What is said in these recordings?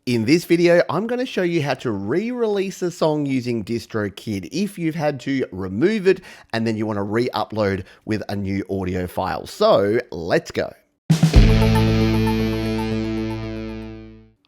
In this video, I'm going to show you how to re-release a song using DistroKid if you've had to remove it and then you want to re-upload with a new audio file. So let's go.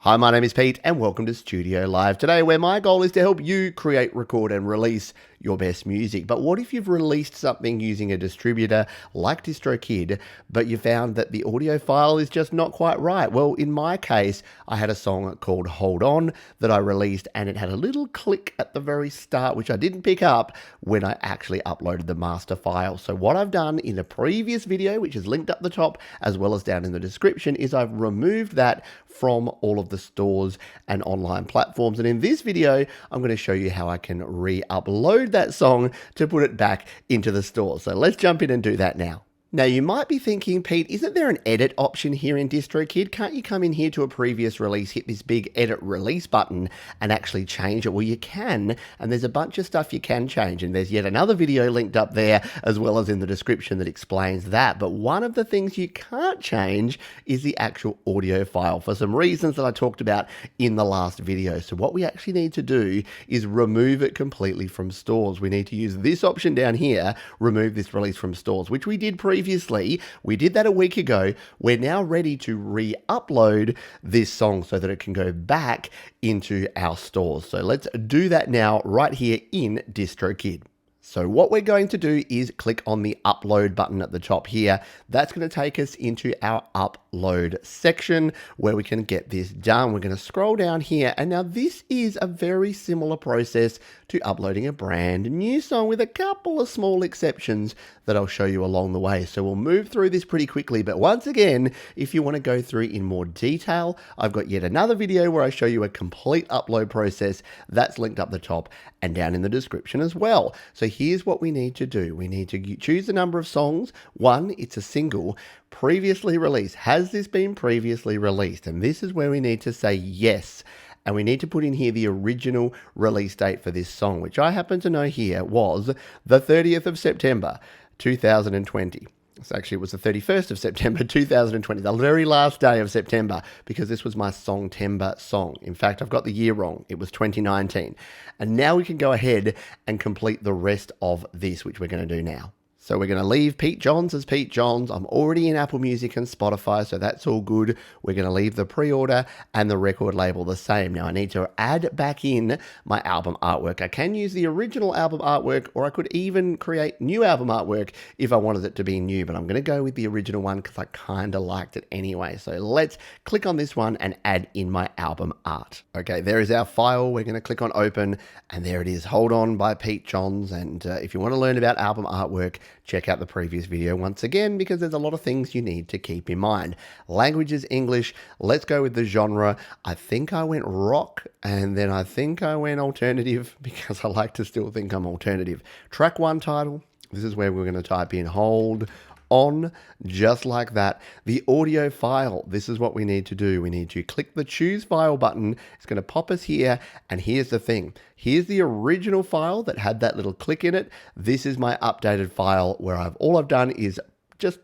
Hi, my name is Pete and welcome to Studio Live today, where my goal is to help you create, record and release your best music. But what if you've released something using a distributor like DistroKid, but you found that the audio file is just not quite right? Well, in my case, I had a song called Hold On that I released and it had a little click at the very start, which I didn't pick up when I actually uploaded the master file. So what I've done in a previous video, which is linked up the top as well as down in the description, is I've removed that from all of the stores and online platforms. And in this video, I'm going to show you how I can re-upload that song to put it back into the store. So let's jump in and do that now. Now you might be thinking, Pete, isn't there an edit option here in DistroKid? Can't you come in here to a previous release, hit this big edit release button and actually change it? Well, you can, and there's a bunch of stuff you can change, and there's yet another video linked up there as well as in the description that explains that. But one of the things you can't change is the actual audio file for some reasons that I talked about in the last video. So what we actually need to do is remove it completely from stores. We need to use this option down here, remove this release from stores, which we did previously. We did that a week ago. We're now ready to re-upload this song so that it can go back into our stores. So let's do that now right here in DistroKid. So what we're going to do is click on the upload button at the top here. That's going to take us into our upload section where we can get this done. We're going to scroll down here, and now this is a very similar process to uploading a brand new song with a couple of small exceptions that I'll show you along the way. So we'll move through this pretty quickly, but once again, if you want to go through in more detail, I've got yet another video where I show you a complete upload process. That's linked up the top and down in the description as well. So here's what we need to do. We need to choose the number of songs. One, it's a single, previously released. Has this been previously released? And this is where we need to say yes. And we need to put in here the original release date for this song, which I happen to know here was the 30th of September, 2020. So actually it was the 31st of September 2020, the very last day of September, because this was my Songtember song. In fact, I've got the year wrong. It was 2019. And now we can go ahead and complete the rest of this, which we're going to do now. So we're going to leave Pete Johns as Pete Johns. I'm already in Apple Music and Spotify, so that's all good. We're going to leave the pre-order and the record label the same. Now I need to add back in my album artwork. I can use the original album artwork, or I could even create new album artwork if I wanted it to be new, but I'm going to go with the original one because I kind of liked it anyway. So let's click on this one and add in my album art. Okay, there is our file. We're going to click on open, and there it is, Hold On by Pete Johns. And if you want to learn about album artwork, check out the previous video once again, because there's a lot of things you need to keep in mind. Language is English. Let's go with the genre. I think I went rock, and then I think I went alternative, because I like to still think I'm alternative. Track one title. This is where we're going to type in Hold On, just like that. The audio file, this is what we need to do. We need to click the choose file button. It's going to pop us here, and here's the thing. Here's the original file that had that little click in it. This is my updated file where all I've done is just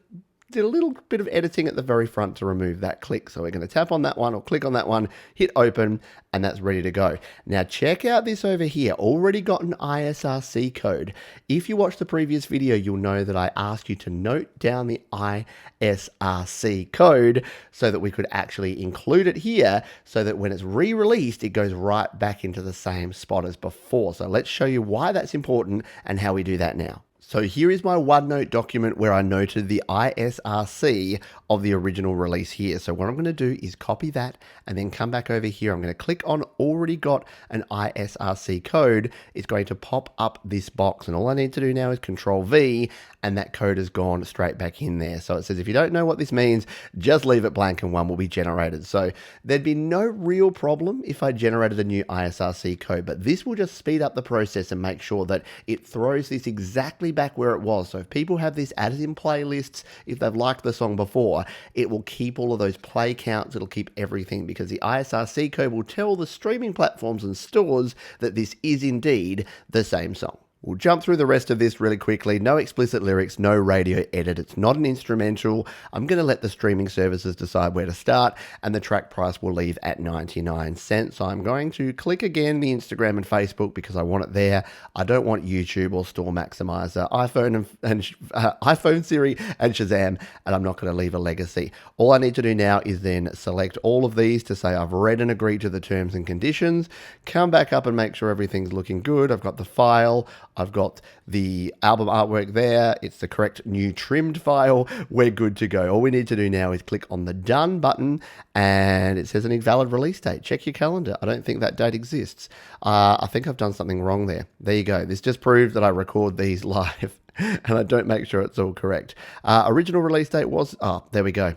did a little bit of editing at the very front to remove that click. So we're going to tap on that one or click on that one, hit open, and that's ready to go. Now check out this over here. Already got an ISRC code. If you watched the previous video, you'll know that I asked you to note down the ISRC code so that we could actually include it here so that when it's re-released, it goes right back into the same spot as before. So let's show you why that's important and how we do that now. So here is my OneNote document where I noted the ISRC of the original release here. So what I'm going to do is copy that and then come back over here. I'm going to click on already got an ISRC code. It's going to pop up this box, and all I need to do now is Control V, and that code has gone straight back in there. So it says if you don't know what this means, just leave it blank and one will be generated. So there'd be no real problem if I generated a new ISRC code, but this will just speed up the process and make sure that it throws this exactly back where it was. So if people have this added in playlists, if they've liked the song before, it will keep all of those play counts. It'll keep everything, because the ISRC code will tell the streaming platforms and stores that this is indeed the same song. We'll jump through the rest of this really quickly. No explicit lyrics, no radio edit. It's not an instrumental. I'm going to let the streaming services decide where to start, and the track price will leave at 99 cents. So I'm going to click again the Instagram and Facebook because I want it there. I don't want YouTube or Store Maximizer, iPhone, Siri, and Shazam, and I'm not going to leave a legacy. All I need to do now is then select all of these to say I've read and agreed to the terms and conditions, come back up and make sure everything's looking good. I've got the file. I've got the album artwork there. It's the correct new trimmed file. We're good to go. All we need to do now is click on the done button, and it says an invalid release date. Check your calendar. I don't think that date exists. I think I've done something wrong there. There you go. This just proves that I record these live and I don't make sure it's all correct. Original release date was, there we go.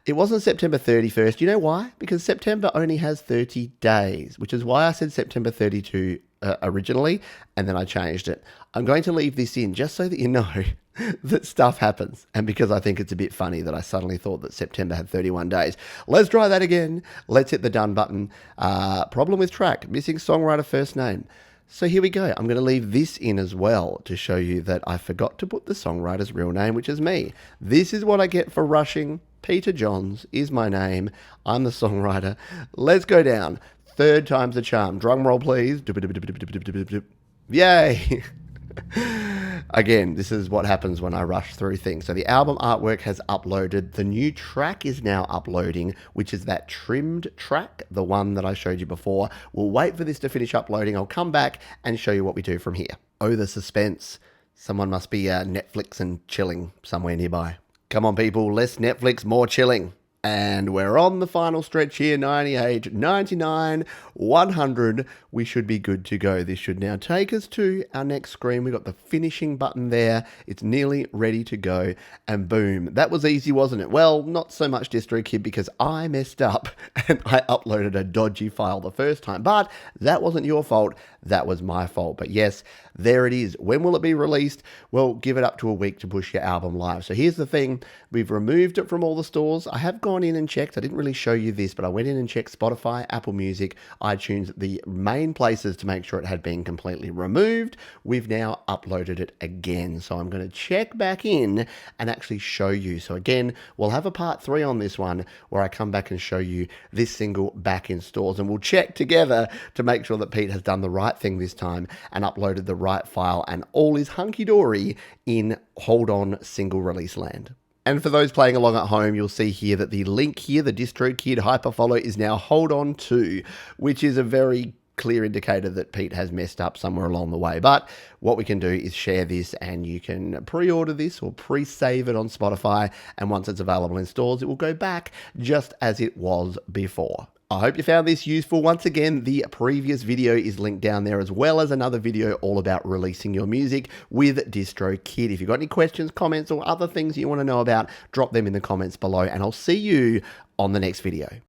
It wasn't September 31st. You know why? Because September only has 30 days, which is why I said September 32 originally, and then I changed it. I'm going to leave this in just so that you know that stuff happens, and because I think it's a bit funny that I suddenly thought that September had 31 days. Let's try that again. Let's hit the done button. Problem with track, missing songwriter first name. So here we go. I'm going to leave this in as well to show you that I forgot to put the songwriter's real name, which is me. This is what I get for rushing. Peter Johns is my name. I'm the songwriter. Let's go down. Third time's the charm. Drum roll, please. Yay! Again, this is what happens when I rush through things. So the album artwork has uploaded. The new track is now uploading, which is that trimmed track, the one that I showed you before. We'll wait for this to finish uploading. I'll come back and show you what we do from here. Oh, the suspense. Someone must be Netflix and chilling somewhere nearby. Come on, people. Less Netflix, more chilling. And we're on the final stretch here, 98, 99, 100. We should be good to go. This should now take us to our next screen. We've got the finishing button there. It's nearly ready to go. And boom, that was easy, wasn't it? Well, not so much DistroKid because I messed up and I uploaded a dodgy file the first time. But that wasn't your fault. That was my fault. But yes, there it is. When will it be released? Well, give it up to a week to push your album live. So here's the thing. We've removed it from all the stores. I have gone in and checked. I didn't really show you this, but I went in and checked Spotify, Apple Music, iTunes, the main places to make sure it had been completely removed. We've now uploaded it again. So I'm going to check back in and actually show you. So again, we'll have a part 3 on this one where I come back and show you this single back in stores, and we'll check together to make sure that Pete has done the right thing this time and uploaded the right file and all is hunky-dory in Hold On single release land. And for those playing along at home, you'll see here that the link here, the DistroKid hyperfollow, is now Hold On To, which is a very clear indicator that Pete has messed up somewhere along the way. But what we can do is share this, and you can pre-order this or pre-save it on Spotify, and once it's available in stores, it will go back just as it was before. I hope you found this useful. Once again, the previous video is linked down there, as well as another video all about releasing your music with DistroKid. If you've got any questions, comments, or other things you want to know about, drop them in the comments below, and I'll see you on the next video.